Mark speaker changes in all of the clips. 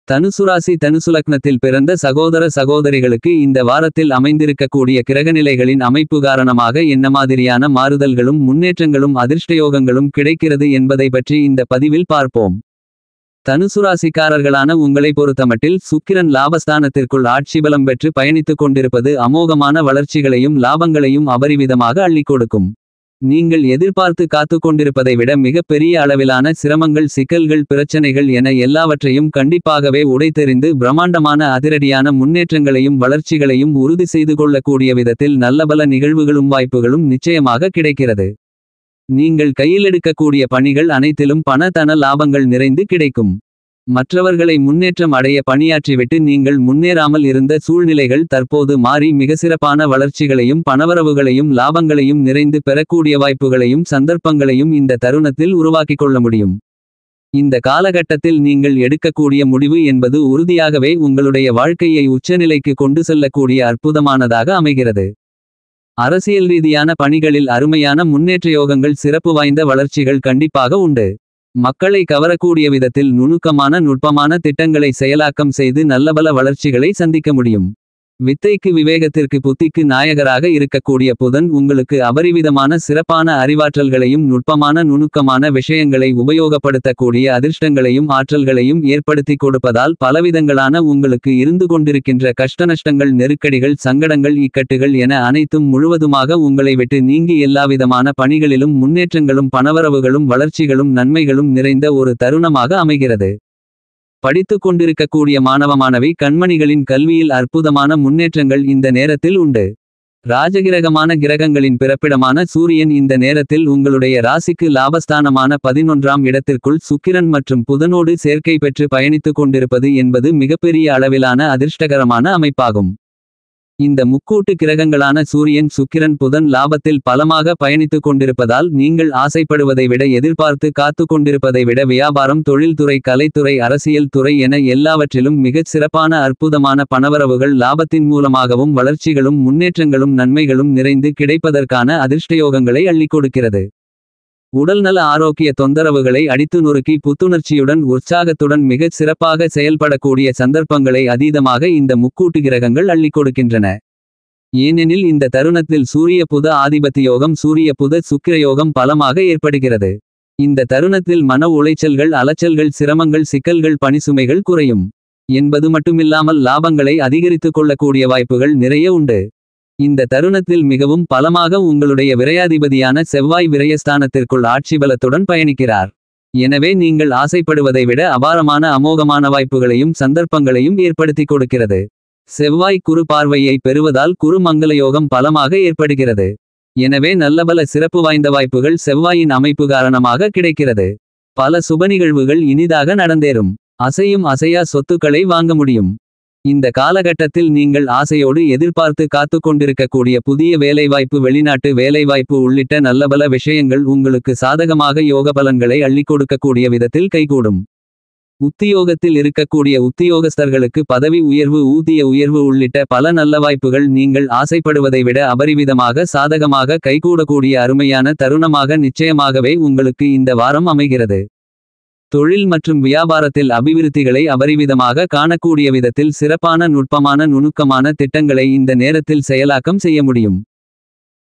Speaker 1: தனுசுராசி தனுசு லக்னத்தில் பிறந்த சகோதர சகோதரிகளுக்கு இந்த வாரத்தில் அமைந்திருக்கக்கூடிய கிரகநிலைகளின் அமைப்பு காரணமாக என்ன மாதிரியான மாறுதல்களும் முன்னேற்றங்களும் அதிர்ஷ்டயோகங்களும் கிடைக்கிறது என்பதை பற்றி இந்த பதிவில் பார்ப்போம். தனுசுராசிக்காரர்களான உங்களை பொறுத்தமட்டில் சுக்கிரன் லாபஸ்தானத்திற்குள் ஆட்சிபலம் பெற்று பயணித்துக் கொண்டிருப்பது அமோகமான வளர்ச்சிகளையும் லாபங்களையும் அபரிவிதமாக அள்ளிக் கொடுக்கும். நீங்கள் எதிர்பார்த்து காத்து கொண்டிருப்பதை விட மிகப் பெரிய அளவிலான சிரமங்கள் சிக்கல்கள் பிரச்சனைகள் என எல்லாவற்றையும் கண்டிப்பாகவே உடைத்தெறிந்து பிரம்மாண்டமான அதிரடியான முன்னேற்றங்களையும் வளர்ச்சிகளையும் உறுதி செய்து கொள்ளக்கூடிய விதத்தில் நல்லபல நிகழ்வுகளும் வாய்ப்புகளும் நிச்சயமாக கிடைக்கிறது. நீங்கள் கையில் எடுக்கக்கூடிய பணிகள் அனைத்திலும் பண தன லாபங்கள் நிறைந்து கிடைக்கும். மற்றவர்களை முன்னேற்றம் அடைய பணியாற்றிவிட்டு நீங்கள் முன்னேறாமல் இருந்த சூழ்நிலைகள் தற்போது மாறி மிக சிறப்பான வளர்ச்சிகளையும் பணவரவுகளையும் லாபங்களையும் நிறைந்து பெறக்கூடிய வாய்ப்புகளையும் சந்தர்ப்பங்களையும் இந்த தருணத்தில் உருவாக்கிக் கொள்ள முடியும். இந்த காலகட்டத்தில் நீங்கள் எடுக்கக்கூடிய முடிவு என்பது உறுதியாகவே உங்களுடைய வாழ்க்கையை உச்சநிலைக்கு கொண்டு செல்லக்கூடிய அற்புதமானதாக அமைகிறது. அரசியல் ரீதியான பணிகளில் அருமையான முன்னேற்ற யோகங்கள் சிறப்பு வாய்ந்த வளர்ச்சிகள் கண்டிப்பாக உண்டு. மக்களை கவரக்கூடிய விதத்தில் நுணுக்கமான நுட்பமான திட்டங்களை செயலாக்கம் செய்து நல்லபல வளர்ச்சிகளை சந்திக்க முடியும். வித்தைக்கு விவேகத்திற்கு புத்திக்கு நாயகராக இருக்கக்கூடிய புதன் உங்களுக்கு அபரிவிதமான சிறப்பான அறிவாற்றல்களையும் நுட்பமான நுணுக்கமான விஷயங்களை உபயோகப்படுத்தக்கூடிய அதிர்ஷ்டங்களையும் ஆற்றல்களையும் ஏற்படுத்தி கொடுப்பதால் பலவிதங்களான உங்களுக்கு இருந்து கொண்டிருக்கின்ற கஷ்டநஷ்டங்கள் நெருக்கடிகள் சங்கடங்கள் இக்கட்டுகள் என அனைத்தும் முழுவதுமாக உங்களை விட்டு நீங்கி எல்லாவிதமான பணிகளிலும் முன்னேற்றங்களும் பணவரவுகளும் வளர்ச்சிகளும் நன்மைகளும் நிறைந்த ஒரு தருணமாக அமைகிறது. படித்துக் கொண்டிருக்கக்கூடிய மாணவ மாணவி கண்மணிகளின் கல்வியில் அற்புதமான முன்னேற்றங்கள் இந்த நேரத்தில் உண்டு. ராஜகிரகமான கிரகங்களின் பிறப்பிடமான சூரியன் இந்த நேரத்தில் உங்களுடைய ராசிக்கு லாபஸ்தானமான 11ஆம் இடத்திற்குள் சுக்கிரன் மற்றும் புதனோடு சேர்க்கை பெற்று பயணித்துக் கொண்டிருப்பது என்பது மிகப்பெரிய அளவிலான அதிர்ஷ்டகரமான அமைப்பாகும். இந்த முக்கூட்டு கிரகங்களான சூரியன் சுக்கிரன் புதன் லாபத்தில் பலமாக பயணித்துக் கொண்டிருப்பதால் நீங்கள் ஆசைப்படுவதை விட எதிர்பார்த்து காத்து கொண்டிருப்பதை விட வியாபாரம் தொழில்துறை கலைத்துறை அரசியல் துறை என எல்லாவற்றிலும் மிகச் சிறப்பான அற்புதமான பணவரவுகள் லாபத்தின் மூலமாகவும் வளர்ச்சிகளும் முன்னேற்றங்களும் நன்மைகளும் நிறைந்து கிடைப்பதற்கான அதிர்ஷ்டயோகங்களை அள்ளிக் கொடுக்கிறது. உடல்நல ஆரோக்கிய தொந்தரவுகளை அடித்து நொறுக்கி புத்துணர்ச்சியுடன் உற்சாகத்துடன் மிகச் சிறப்பாக செயல்படக்கூடிய சந்தர்ப்பங்களை அதீதமாக இந்த முக்கூட்டு கிரகங்கள் அள்ளிக் கொடுக்கின்றன. ஏனெனில் இந்த தருணத்தில் சூரிய புத ஆதிபத்தியோகம் சூரிய புத சுக்கிரயோகம் பலமாக ஏற்படுகிறது. இந்த தருணத்தில் மன உளைச்சல்கள் அலைச்சல்கள் சிரமங்கள் சிக்கல்கள் பணிசுமைகள் குறையும் என்பது மட்டுமில்லாமல் லாபங்களை அதிகரித்துக் கொள்ளக்கூடிய வாய்ப்புகள் நிறைய உண்டு. இந்த தருணத்தில் மிகவும் பலமாக உங்களுடைய விரையாதிபதியான செவ்வாய் விரயஸ்தானத்திற்குள் ஆட்சிபலத்துடன் பயணிக்கிறார். எனவே நீங்கள் ஆசைப்படுவதை விட அபாரமான அமோகமான வாய்ப்புகளையும் சந்தர்ப்பங்களையும் ஏற்படுத்திக் கொடுக்கிறது. செவ்வாய் குரு பார்வையை பெறுவதால் குரு மங்களயோகம் பலமாக ஏற்படுகிறது. எனவே நல்லபல சிறப்பு வாய்ந்த வாய்ப்புகள் செவ்வாயின் அமைப்பு காரணமாக கிடைக்கிறது. பல சுபநிகழ்வுகள் இனிதாக நடந்தேறும். அசையும் அசையா சொத்துக்களை வாங்க முடியும். இந்த காலகட்டத்தில் நீங்கள் ஆசையோடு எதிர்பார்த்து காத்து கொண்டிருக்கக்கூடிய புதிய வேலைவாய்ப்பு வெளிநாட்டு வேலைவாய்ப்பு உள்ளிட்ட நல்லபல விஷயங்கள் உங்களுக்கு சாதகமாக யோகபலன்களை அள்ளிக் கொடுக்கக்கூடிய விதத்தில் கைகூடும். உத்தியோகத்தில் இருக்கக்கூடிய உத்தியோகஸ்தர்களுக்கு பதவி உயர்வு ஊதிய உயர்வு உள்ளிட்ட பல நல்ல வாய்ப்புகள் நீங்கள் ஆசைப்படுவதை விட அபரிவிதமாக சாதகமாக கைகூடக்கூடிய அருமையான தருணமாக நிச்சயமாகவே உங்களுக்கு இந்த வாரம் அமைகிறது. தொழில் மற்றும் வியாபாரத்தில் அபிவிருத்திகளை அபரிவிதமாக காணக்கூடிய விதத்தில் சிறப்பான நுட்பமான நுணுக்கமான திட்டங்களை இந்த நேரத்தில் செயலாக்கம் செய்ய முடியும்.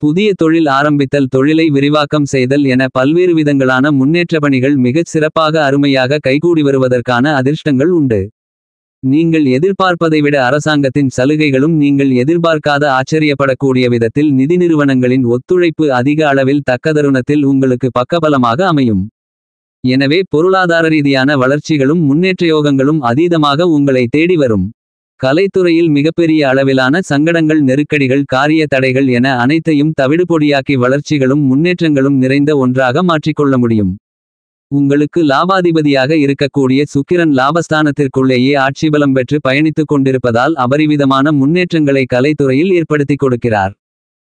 Speaker 1: புதிய தொழில் ஆரம்பித்தல் தொழிலை விரிவாக்கம் செய்தல் என பல்வேறு விதங்களான முன்னேற்ற பணிகள் மிகச் சிறப்பாக அருமையாக கைகூடி வருவதற்கான அதிர்ஷ்டங்கள் உண்டு. நீங்கள் எதிர்பார்ப்பதை விட அரசாங்கத்தின் சலுகைகளும் நீங்கள் எதிர்பார்க்காத ஆச்சரியப்படக்கூடிய விதத்தில் நிதி நிறுவனங்களின் ஒத்துழைப்பு அதிக அளவில் தக்க தருணத்தில் உங்களுக்கு பக்கபலமாக அமையும். எனவே பொருளாதார ரீதியான வளர்ச்சிகளும் முன்னேற்றயோகங்களும் அதீதமாக உங்களை தேடி வரும். கலைத்துறையில் மிகப்பெரிய அளவிலான சங்கடங்கள் நெருக்கடிகள் காரிய தடைகள் என அனைத்தையும் தவிடுபொடியாக்கி வளர்ச்சிகளும் முன்னேற்றங்களும் நிறைந்த ஒன்றாக மாற்றிக்கொள்ள முடியும். உங்களுக்கு லாபாதிபதியாக இருக்கக்கூடிய சுக்கிரன் லாபஸ்தானத்திற்குள்ளேயே ஆட்சிபலம் பெற்று பயணித்துக் கொண்டிருப்பதால் அபரிவிதமான முன்னேற்றங்களை கலைத்துறையில் ஏற்படுத்திக் கொடுக்கிறார்.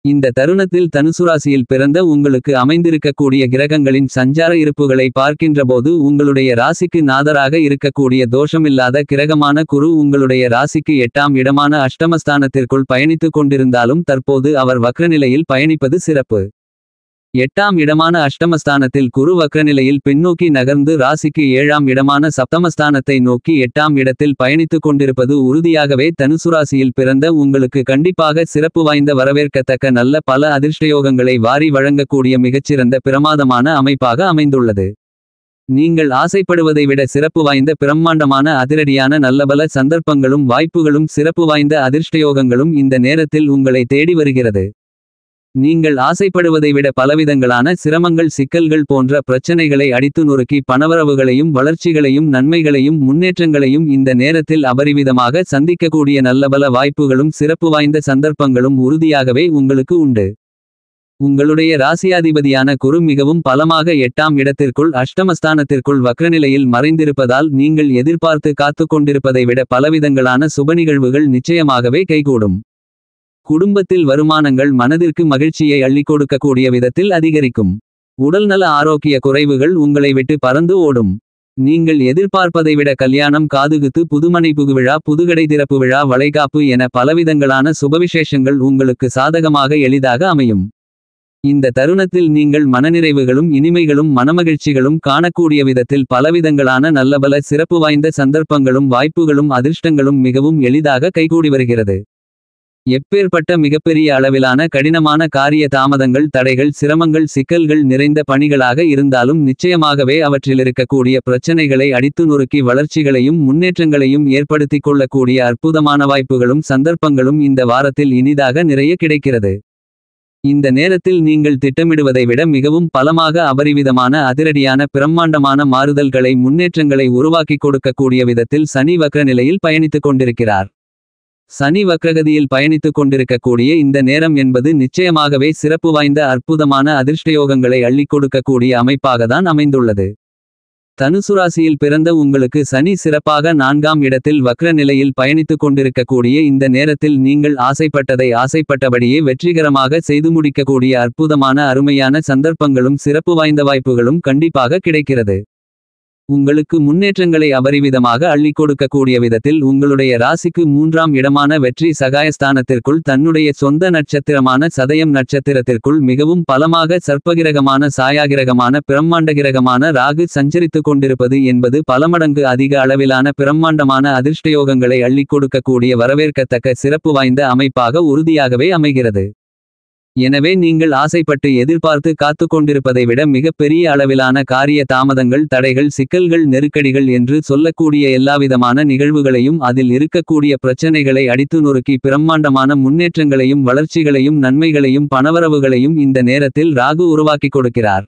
Speaker 1: இந்த தருணத்தில் தனுசுராசியில் பிறந்த உங்களுக்கு அமைந்திருக்கக்கூடிய கிரகங்களின் சஞ்சார இருப்புகளை பார்க்கின்றபோது உங்களுடைய ராசிக்கு நாதராக இருக்கக்கூடிய தோஷமில்லாத கிரகமான குரு உங்களுடைய ராசிக்கு 8ஆம் இடமான அஷ்டமஸ்தானத்திற்குள் பயணித்துக் கொண்டிருந்தாலும் தற்போது அவர் வக்ரநிலையில் பயணிப்பது சிறப்பு. 8ஆம் இடமான அஷ்டமஸ்தானத்தில் குரு வக்ரநிலையில் பின்னோக்கி நகர்ந்து ராசிக்கு 7ஆம் இடமான சப்தமஸ்தானத்தை நோக்கி 8ஆம் இடத்தில் பயணித்துக் கொண்டிருப்பது உறுதியாகவே தனுசு ராசியில் பிறந்த உங்களுக்கு கண்டிப்பாக சிறப்பு வாய்ந்த வரவேற்கத்தக்க நல்ல பல அதிர்ஷ்டயோகங்களை வாரி வழங்கக்கூடிய மிகச்சிறந்த பிரமாதமான அமைப்பாக அமைந்துள்ளது. நீங்கள் ஆசைப்படுவதை விட சிறப்பு வாய்ந்த பிரம்மாண்டமான அதிரடியான நல்லபல சந்தர்ப்பங்களும் வாய்ப்புகளும் சிறப்பு வாய்ந்த அதிர்ஷ்டயோகங்களும் இந்த நேரத்தில் உங்களை தேடி வருகிறது. நீங்கள் ஆசைப்படுவதை விட பலவிதங்களான சிரமங்கள் சிக்கல்கள் போன்ற பிரச்சனைகளை அடித்து நொறுக்கி பணவரவுகளையும் வளர்ச்சிகளையும் நன்மைகளையும் முன்னேற்றங்களையும் இந்த நேரத்தில் அபரிவிதமாக சந்திக்கக்கூடிய நல்லபல வாய்ப்புகளும் சிறப்பு வாய்ந்த சந்தர்ப்பங்களும் உறுதியாகவே உங்களுக்கு உண்டு. உங்களுடைய ராசியாதிபதியான குரு மிகவும் பலமாக 8ஆம் இடத்திற்குள் அஷ்டமஸ்தானத்திற்குள் வக்ரநிலையில் மறைந்திருப்பதால் நீங்கள் எதிர்பார்த்து காத்துக் கொண்டிருப்பதை விட பலவிதங்களான சுபநிகழ்வுகள் நிச்சயமாகவே கைகூடும். குடும்பத்தில் வருமானங்கள் மனதிற்கு மகிழ்ச்சியை அள்ளிக் கொடுக்கக்கூடிய விதத்தில் அதிகரிக்கும். உடல்நல ஆரோக்கிய குறைவுகள் உங்களை விட்டு பறந்து ஓடும். நீங்கள் எதிர்பார்ப்பதை விட கல்யாணம் காதுகுத்து புதுமனை புகுவிழா புதுகடை திறப்பு விழா வளைகாப்பு என பலவிதங்களான சுபவிசேஷங்கள் உங்களுக்கு சாதகமாக எளிதாக அமையும். இந்த தருணத்தில் நீங்கள் மனநிறைவுகளும் இனிமைகளும் மனமகிழ்ச்சிகளும் காணக்கூடிய விதத்தில் பலவிதங்களான நல்லபல சிறப்பு வாய்ந்த சந்தர்ப்பங்களும் வாய்ப்புகளும் அதிர்ஷ்டங்களும் மிகவும் எளிதாக கைகூடி வருகிறது. எப்பேற்பட்ட மிகப்பெரிய அளவிலான கடினமான காரிய தாமதங்கள் தடைகள் சிரமங்கள் சிக்கல்கள் நிறைந்த பணிகளாக இருந்தாலும் நிச்சயமாகவே அவற்றிலிருக்கக்கூடிய பிரச்சனைகளை அடித்து நொறுக்கி வளர்ச்சிகளையும் முன்னேற்றங்களையும் ஏற்படுத்திக் கொள்ளக்கூடிய அற்புதமான வாய்ப்புகளும் சந்தர்ப்பங்களும் இந்த வாரத்தில் இனிதாக நிறைய கிடைக்கிறது. இந்த நேரத்தில் நீங்கள் திட்டமிடுவதை விட மிகவும் பலமாக அபரிவிதமான அதிரடியான பிரம்மாண்டமான மாறுதல்களை முன்னேற்றங்களை உருவாக்கிக் கொடுக்கக்கூடிய விதத்தில் சனி வக்ர நிலையில் பயணித்துக் கொண்டிருக்கிறார். சனி வக்ரகதியில் பயணித்துக் கொண்டிருக்கக்கூடிய இந்த நேரம் என்பது நிச்சயமாகவே சிறப்பு வாய்ந்த அற்புதமான அதிர்ஷ்டயோகங்களை அள்ளிக் கொடுக்கக்கூடிய அமைப்பாகத்தான் அமைந்துள்ளது. தனுசு ராசியில் பிறந்த உங்களுக்கு சனி சிறப்பாக 4ஆம் இடத்தில் வக்ர நிலையில் பயணித்துக் கொண்டிருக்கக்கூடிய இந்த நேரத்தில் நீங்கள் ஆசைப்பட்டதை ஆசைப்பட்டபடியே வெற்றிகரமாக செய்து முடிக்கக்கூடிய அற்புதமான அருமையான சந்தர்ப்பங்களும் சிறப்பு வாய்ந்த வாய்ப்புகளும் கண்டிப்பாக கிடைக்கிறது. உங்களுக்கு முன்னேற்றங்களை அபரிவிதமாக அள்ளிக் கொடுக்கக்கூடிய விதத்தில் உங்களுடைய ராசிக்கு 3ஆம் இடமான வெற்றி சகாயஸ்தானத்திற்குள் தன்னுடைய சொந்த நட்சத்திரமான சதயம் நட்சத்திரத்திற்குள் மிகவும் பலமாக சர்ப்பகிரகமான சாயாகிரகமான பிரம்மாண்டகிரகமான ராகு சஞ்சரித்துக் கொண்டிருப்பது என்பது பலமடங்கு அதிக அளவிலான பிரம்மாண்டமான அதிர்ஷ்டயோகங்களை அள்ளிக் கொடுக்கக்கூடிய வரவேற்கத்தக்க சிறப்பு வாய்ந்த அமைப்பாக உறுதியாகவே அமைகிறது. எனவே நீங்கள் ஆசைப்பட்டு எதிர்பார்த்து காத்துக் கொண்டிருப்பதை விட மிகப் பெரிய அளவிலான காரிய தாமதங்கள் தடைகள் சிக்கல்கள் நெருக்கடிகள் என்று சொல்லக்கூடிய எல்லாவிதமான நிகழ்வுகளையும் அதில் இருக்கக்கூடிய பிரச்சனைகளை அடித்து நொறுக்கி பிரம்மாண்டமான முன்னேற்றங்களையும் வளர்ச்சிகளையும் நன்மைகளையும் பணவரவுகளையும் இந்த நேரத்தில் ராகு உருவாக்கிக் கொடுக்கிறார்.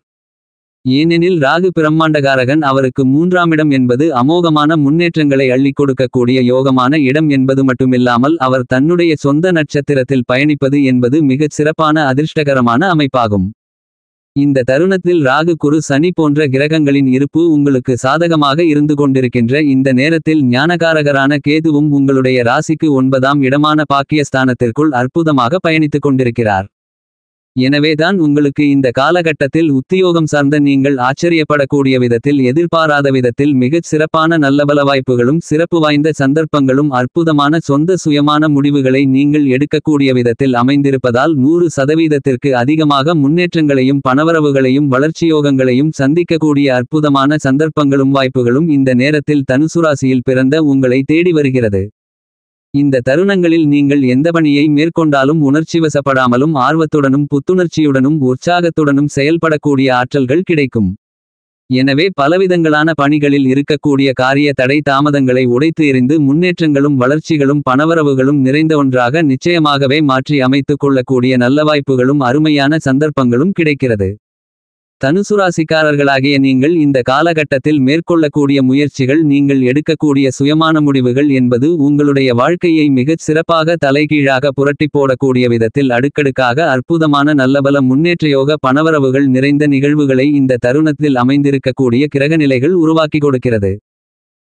Speaker 1: ஏனெனில் ராகு பிரம்மாண்டகாரகன் அவருக்கு 3ஆம் இடம் என்பது அமோகமான முன்னேற்றங்களை அள்ளிக் கொடுக்கக்கூடிய யோகமான இடம் என்பது மட்டுமில்லாமல் அவர் தன்னுடைய சொந்த நட்சத்திரத்தில் பயணிப்பது என்பது மிகச் சிறப்பான அதிர்ஷ்டகரமான அமைப்பாகும். இந்த தருணத்தில் ராகு குரு சனி போன்ற கிரகங்களின் இருப்பு உங்களுக்கு சாதகமாக இருந்து கொண்டிருக்கின்ற இந்த நேரத்தில் ஞானகாரகரான கேதுவும் உங்களுடைய ராசிக்கு 9ஆம் இடமான பாக்கியஸ்தானத்திற்குள் அற்புதமாக பயணித்துக் கொண்டிருக்கிறார். எனவேதான் உங்களுக்கு இந்த காலகட்டத்தில் உத்தியோகம் சார்ந்த நீங்கள் ஆச்சரியப்படக்கூடிய விதத்தில் எதிர்பாராத விதத்தில் மிகச் சிறப்பான நல்லபல வாய்ப்புகளும் சிறப்பு வாய்ந்த சந்தர்ப்பங்களும் அற்புதமான சொந்த சுயமான முடிவுகளை நீங்கள் எடுக்கக்கூடிய விதத்தில் அமைந்திருப்பதால் 100% அதிகமாக முன்னேற்றங்களையும் பணவரவுகளையும் வளர்ச்சியோகங்களையும் சந்திக்கக்கூடிய அற்புதமான சந்தர்ப்பங்களும் வாய்ப்புகளும் இந்த நேரத்தில் தனுசு ராசியில் பிறந்த உங்களை தேடி வருகிறது. இந்த தருணங்களில் நீங்கள் எந்த பணியை மேற்கொண்டாலும் உணர்ச்சிவசப்படாமலும் ஆர்வத்துடனும் புத்துணர்ச்சியுடனும் உற்சாகத்துடனும் செயல்படக்கூடிய ஆற்றல்கள் கிடைக்கும். எனவே பலவிதங்களான பணிகளில் இருக்கக்கூடிய காரிய தடை தாமதங்களை உடைத்து எறிந்து முன்னேற்றங்களும் வளர்ச்சிகளும் பணவரவுகளும் நிறைந்த ஒன்றாக நிச்சயமாகவே மாற்றி அமைத்துக் கொள்ளக்கூடிய நல்ல வாய்ப்புகளும் அருமையான சந்தர்ப்பங்களும் கிடைக்கிறது. தனுசு ராசிக்காரர்களாகிய நீங்கள் இந்த காலகட்டத்தில் மேற்கொள்ளக்கூடிய முயற்சிகள் நீங்கள் எடுக்கக்கூடிய சுயமான முடிவுகள் என்பது உங்களுடைய வாழ்க்கையை மிகச் சிறப்பாக தலைகீழாக புரட்டிப் போடக்கூடிய விதத்தில் அடுக்கடுக்காக அற்புதமான நல்லபல முன்னேற்றயோக பணவரவுகள் நிறைந்த நிகழ்வுகளை இந்த தருணத்தில் அமைந்திருக்கக்கூடிய கிரகநிலைகள் உருவாக்கி கொடுக்கிறது.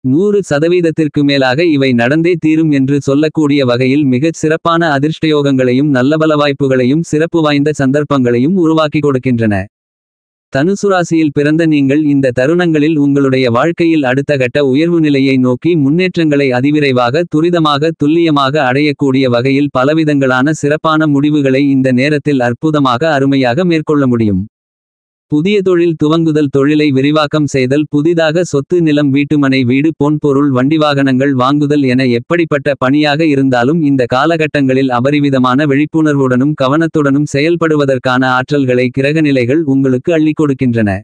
Speaker 1: 100% மேலாக இவை நடந்தே தீரும் என்று சொல்லக்கூடிய வகையில் மிகச் சிறப்பான அதிர்ஷ்டயோகங்களையும் நல்லபல வாய்ப்புகளையும் சிறப்பு வாய்ந்த சந்தர்ப்பங்களையும் உருவாக்கி கொடுக்கின்றன. தனுசு ராசியில் பிறந்த நீங்கள் இந்த தருணங்களில் உங்களுடைய வாழ்க்கையில் அடுத்த கட்ட உயர்வு நிலையை நோக்கி முன்னேற்றங்களை அதிவிரைவாக துரிதமாக துல்லியமாக அடையக்கூடிய வகையில் பலவிதங்களான சிறப்பான முடிவுகளை இந்த நேரத்தில் அற்புதமாக அருமையாக மேற்கொள்ள முடியும். புதிய தொழில் துவங்குதல், தொழிலை விரிவாக்கம் செய்தல், புதிதாக சொத்து, நிலம், வீட்டுமனை, வீடு, பொன் பொருள், வண்டி, வாகனங்கள் வாங்குதல் என எப்படிப்பட்ட பணியாக இருந்தாலும் இந்த காலகட்டங்களில் அபரிவிதமான விழிப்புணர்வுடனும் கவனத்துடனும் செயல்படுவதற்கான ஆற்றல்களை கிரகநிலைகள் உங்களுக்கு அள்ளிக் கொடுக்கின்றன.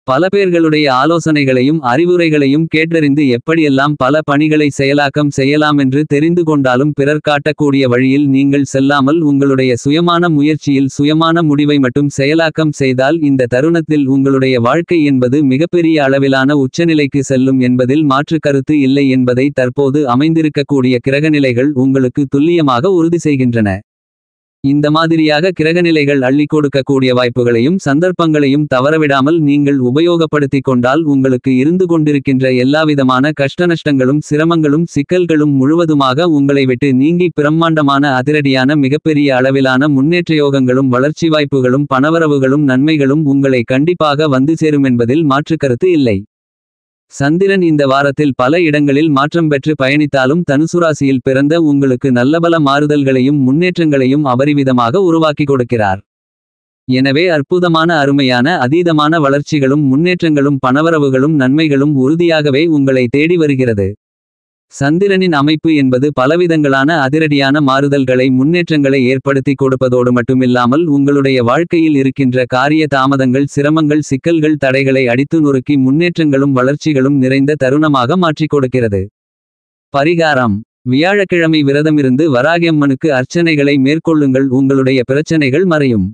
Speaker 1: பல பேர்களுடைய ஆலோசனைகளையும் அறிவுரைகளையும் கேட்டறிந்து எப்படியெல்லாம் பல பணிகளை செயலாக்கம் செய்யலாமென்று தெரிந்து கொண்டாலும் பிறர் காட்டக்கூடிய வழியில் நீங்கள் செல்லாமல் உங்களுடைய சுயமான முயற்சியில் சுயமான முடிவை மட்டும் செயலாக்கம் செய்தால் இந்த தருணத்தில் உங்களுடைய வாழ்க்கை என்பது மிகப்பெரிய அளவிலான உச்சநிலைக்கு செல்லும் என்பதில் மாற்று கருத்து இல்லை என்பதை தற்போது அமைந்திருக்கக்கூடிய கிரகநிலைகள் உங்களுக்கு துல்லியமாக உறுதி செய்கின்றன. இந்த மாதிரியாக கிரகநிலைகள் அள்ளிக் கொடுக்கக்கூடிய வாய்ப்புகளையும் சந்தர்ப்பங்களையும் தவறவிடாமல் நீங்கள் உபயோகப்படுத்திக் கொண்டால் உங்களுக்கு இருந்து கொண்டிருக்கின்ற எல்லாவிதமான கஷ்டநஷ்டங்களும் சிரமங்களும் சிக்கல்களும் முழுவதுமாக உங்களை விட்டு நீங்கி பிரம்மாண்டமான அதிரடியான மிகப்பெரிய அளவிலான முன்னேற்ற யோகங்களும் வளர்ச்சி வாய்ப்புகளும் பணவரவுகளும் நன்மைகளும் உங்களை கண்டிப்பாக வந்து சேருமென்பதில் மாற்று கருத்து இல்லை. சந்திரன் இந்த வாரத்தில் பல இடங்களில் மாற்றம் பெற்று பயணித்தாலும் தனுசுராசியில் பிறந்த உங்களுக்கு நல்லபல மாறுதல்களையும் முன்னேற்றங்களையும் அபரிவிதமாக உருவாக்கி கொடுக்கிறார். எனவே அற்புதமான அருமையான அதீதமான வளர்ச்சிகளும் முன்னேற்றங்களும் பணவரவுகளும் நன்மைகளும் உறுதியாகவே உங்களை தேடி வருகிறது. சந்திரனின் அமைப்பு என்பது பலவிதங்களான அதிரடியான மாறுதல்களை முன்னேற்றங்களை ஏற்படுத்தி கொடுப்பதோடு மட்டுமில்லாமல் உங்களுடைய வாழ்க்கையில் இருக்கின்ற காரிய தாமதங்கள் சிரமங்கள் சிக்கல்கள் தடைகளை அடித்து நொறுக்கி முன்னேற்றங்களும் வளர்ச்சிகளும் நிறைந்த தருணமாக மாற்றிக் கொடுக்கிறது. பரிகாரம்: வியாழக்கிழமை விரதமிருந்து வராகியம்மனுக்கு அர்ச்சனைகளை மேற்கொள்ளுங்கள். உங்களுடைய பிரச்சனைகள் மறையும்.